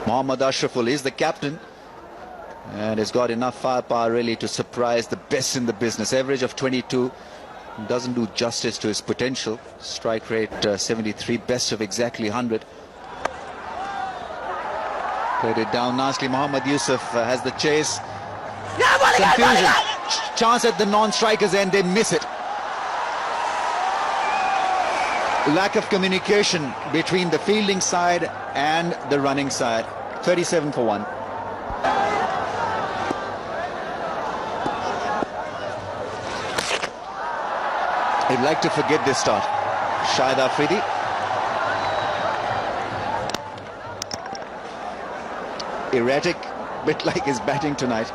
Mohammad Ashraful is the captain and has got enough firepower really to surprise the best in the business. Average of 22 doesn't do justice to his potential. Strike rate 73, best of exactly 100. Played it down nicely. Mohammad Yusuf has the chase. Confusion. Chance at the non-strikers and they miss it. Lack of communication between the fielding side and the running side. 37 for 1. He'd like to forget this start. Shahid Afridi. Erratic, bit like his batting tonight.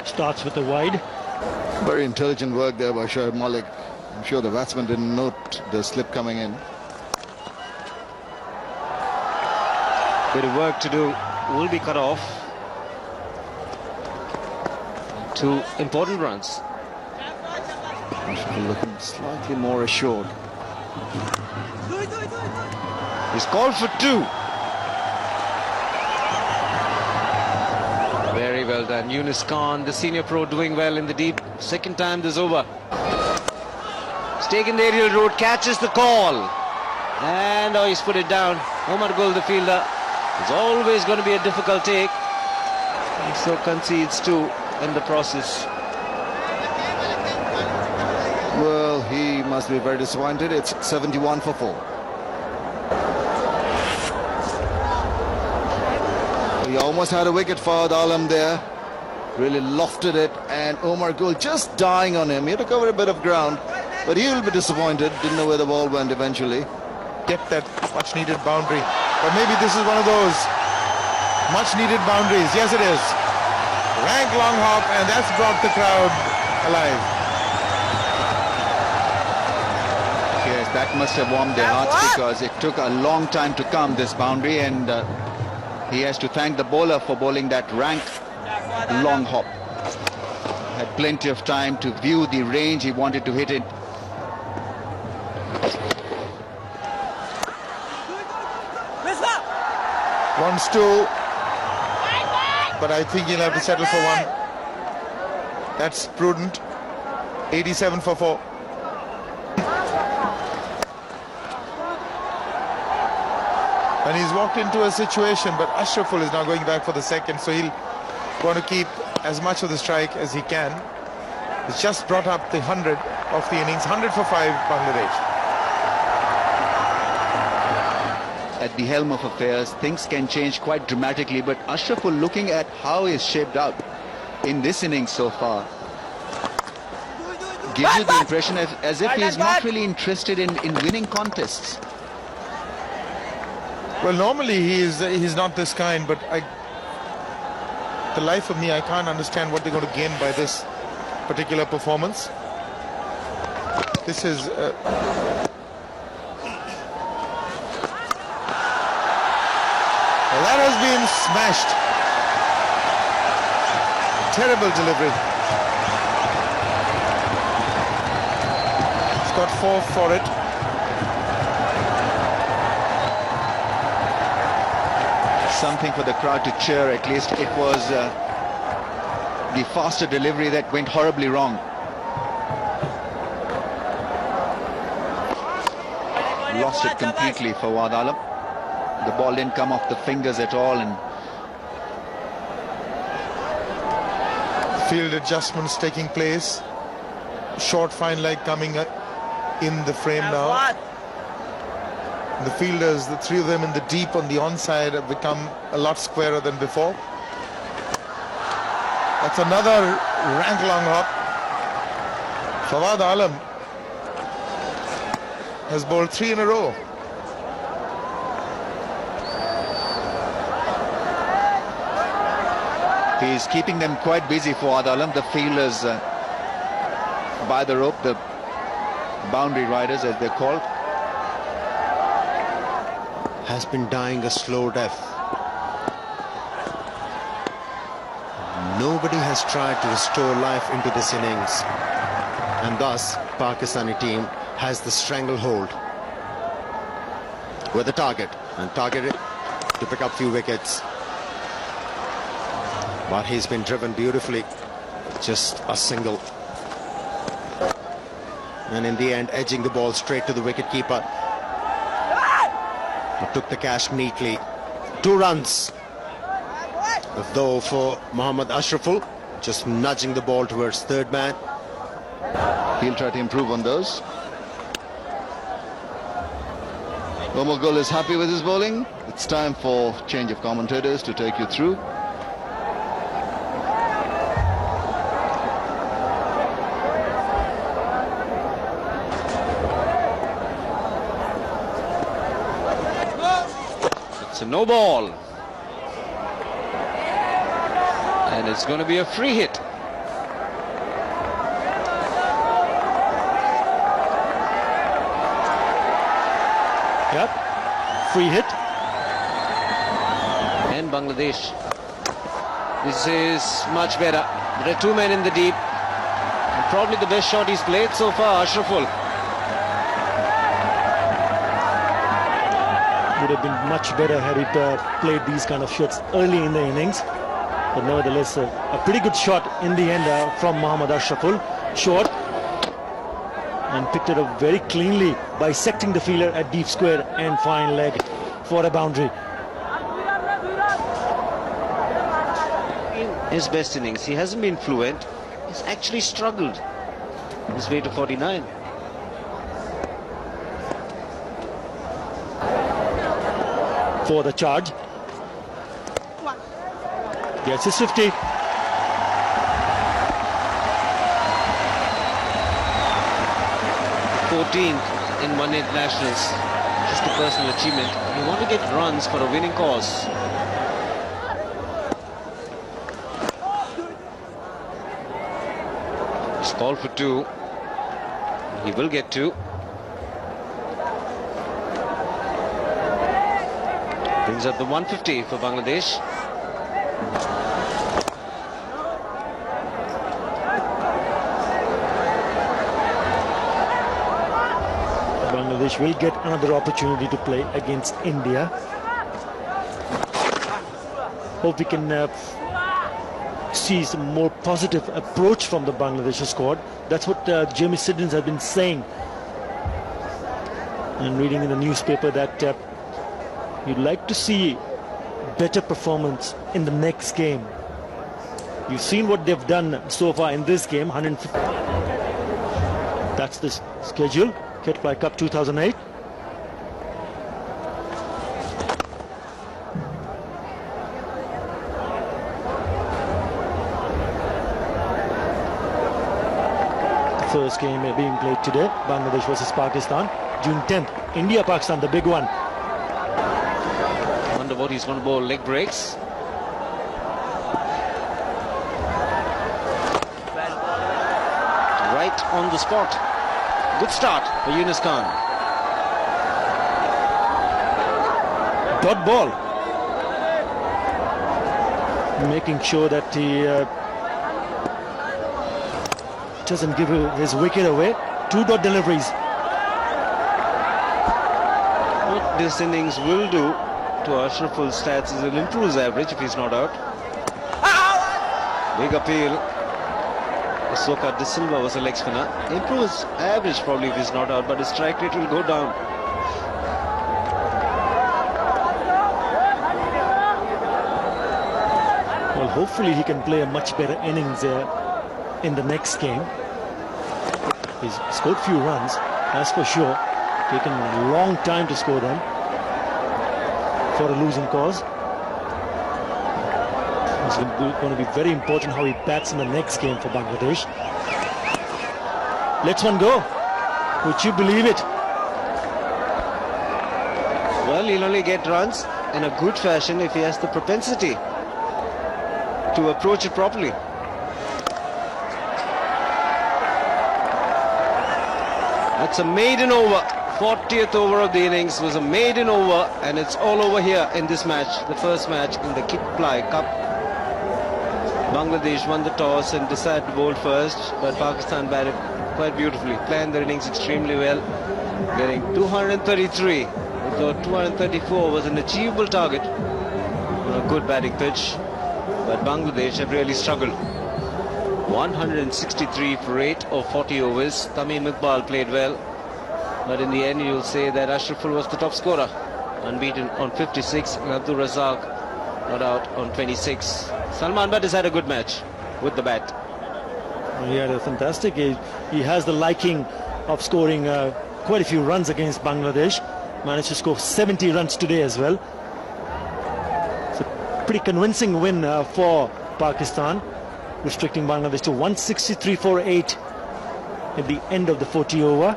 Starts with a wide. Very intelligent work there by Shoaib Malik. I'm sure the batsman didn't note the slip coming in. Bit of work to do, will be cut off. 2 important runs. Looking slightly more assured. He's called for 2. Very well done. Yunus Khan, the senior pro, doing well in the deep. Second time this over. He's taken the aerial route, catches the call. And he's put it down. Omar Gul, the fielder. It's always going to be a difficult take. And so concedes 2 in the process. Well, he must be very disappointed. It's 71 for 4. He almost had a wicket for Alam there. Really lofted it, and Omar Gul just dying on him. He had to cover a bit of ground, but he'll be disappointed. Didn't know where the ball went eventually. Get that much needed boundary. But maybe this is one of those much needed boundaries. Yes, it is. Rank long hop, and that's brought the crowd alive. Yes, that must have warmed their hearts because it took a long time to come, this boundary, and he has to thank the bowler for bowling that rank long hop. Had plenty of time to view the range he wanted to hit it. Wants to, but I think he'll have to settle for 1. That's prudent. 87 for 4. And he's walked into a situation, but Ashraful is now going back for the second, so he'll want to keep as much of the strike as he can. He's just brought up the 100 of the innings. 100 for 5, Bangladesh. At the helm of affairs, things can change quite dramatically, but Ashraful, looking at how he's shaped out in this innings so far, gives you the impression as if he's not really interested in winning contests. Well, normally he's not this kind, but the life of me, I can't understand what they're going to gain by this particular performance. This is well, that has been smashed. Terrible delivery. He's got 4 for it. Something for the crowd to cheer, at least. It was the faster delivery that went horribly wrong. Lost it completely for Wad Alam. The ball didn't come off the fingers at all, and field adjustments taking place. Short fine leg coming in the frame now. The fielders, the 3 of them in the deep on the onside, have become a lot squarer than before. That's another rank long hop. Fawad Alam has bowled 3 in a row. he's keeping them quite busy for Fawad Alam. The fielders by the rope, the boundary riders as they're called. Has been dying a slow death. Nobody has tried to restore life into this innings, and thus Pakistani team has the stranglehold. with the target and targeted to pick up few wickets. But he's been driven beautifully. Just a single. And in the end, edging the ball straight to the wicketkeeper. He took the catch neatly. 2 runs. Though for Mohammad Ashraful, just nudging the ball towards third man. He'll try to improve on those. Omar Gul is happy with his bowling. It's time for change of commentators to take you through. It's a no ball. And it's going to be a free hit. Yep, free hit. And Bangladesh. This is much better. There are 2 men in the deep. And probably the best shot he's played so far, Ashraful. Would have been much better had he played these kind of shots early in the innings. But nevertheless, a pretty good shot in the end from Mohammad Ashraful. Short. And picked it up very cleanly, bisecting the fielder at deep square and fine leg for a boundary. In his best innings, he hasn't been fluent. He's actually struggled his way to 49. For the charge. Gets his 50. 14th in one internationals. Just a personal achievement. You want to get runs for a winning cause. He's called for 2. He will get 2. Brings up the 150 for Bangladesh. Bangladesh will get another opportunity to play against India. Hope we can see some more positive approach from the Bangladesh squad. That's what Jamie Siddons has been saying. And reading in the newspaper that you'd like to see better performance in the next game. You've seen what they've done so far in this game. 150. That's the schedule. Ketfly Cup 2008. The first game being played today, Bangladesh versus Pakistan, June 10th. India-Pakistan, the big one. I wonder what he's going to bowl. Leg breaks. Right on the spot. Good start for Yunus Khan. Dot ball. Making sure that he doesn't give his wicket away. 2 dot deliveries. What this innings will do to Ashraful's stats is it'll improve his average if he's not out. Big appeal. Soka De Silva was a leg spinner. Improves average probably if he's not out, but his strike rate will go down. Well, hopefully he can play a much better innings in the next game. He's scored few runs, that's for sure. Taken a long time to score them for a losing cause. It's going to be very important how he bats in the next game for Bangladesh. Let's one go. Would you believe it? Well, he'll only get runs in a good fashion if he has the propensity to approach it properly. That's a maiden over. 40th over of the innings was a maiden over, and it's all over here in this match, the first match in the Ketfly Cup. Bangladesh won the toss and decided to bowl first, but Pakistan batted quite beautifully, planned their innings extremely well, getting 233 with thought 234 was an achievable target on a good batting pitch, but Bangladesh have really struggled. 163 for 8 of 40 overs. Tamim Iqbal played well, but in the end you'll say that Ashraful was the top scorer, unbeaten on 56, and Abdul Razak not out on 26. Salman Butt has had a good match with the bat. He had a fantastic. He has the liking of scoring quite a few runs against Bangladesh. Managed to score 70 runs today as well. It's a pretty convincing win for Pakistan, restricting Bangladesh to 163 for 8 at the end of the 40 over.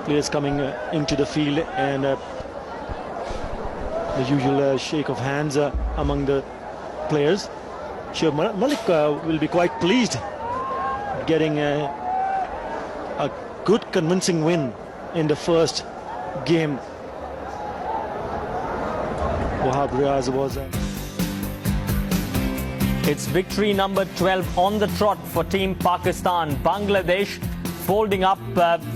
Players coming into the field, and the usual shake of hands among the players. Sure, Malik will be quite pleased getting a good convincing win in the first game. Wahab Riaz was It's victory number 12 on the trot for Team Pakistan. Bangladesh folding up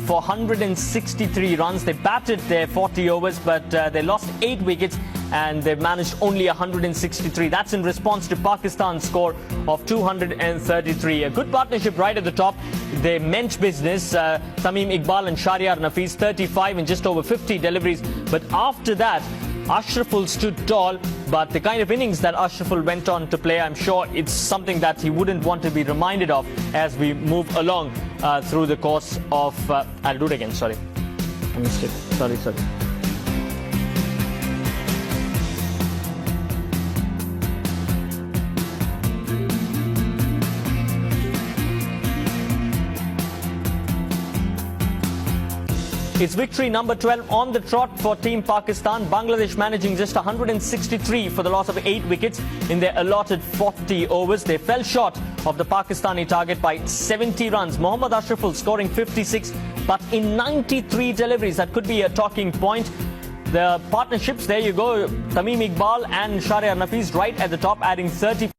for 163 runs. They batted their 40 overs, but they lost 8 wickets and they've managed only 163. That's in response to Pakistan's score of 233. A good partnership right at the top. They meant business. Tamim Iqbal and Shahryar Nafees, 35 and just over 50 deliveries. But after that, Ashraful stood tall, but the kind of innings that Ashraful went on to play, I'm sure it's something that he wouldn't want to be reminded of as we move along through the course of... I'll do it again, sorry. I missed it. Sorry. It's victory number 12 on the trot for Team Pakistan. Bangladesh managing just 163 for the loss of 8 wickets in their allotted 40 overs. They fell short of the Pakistani target by 70 runs. Mohammad Ashraful scoring 56, but in 93 deliveries. That could be a talking point. The partnerships, there you go. Tamim Iqbal and Shahryar Nafees right at the top, adding 30.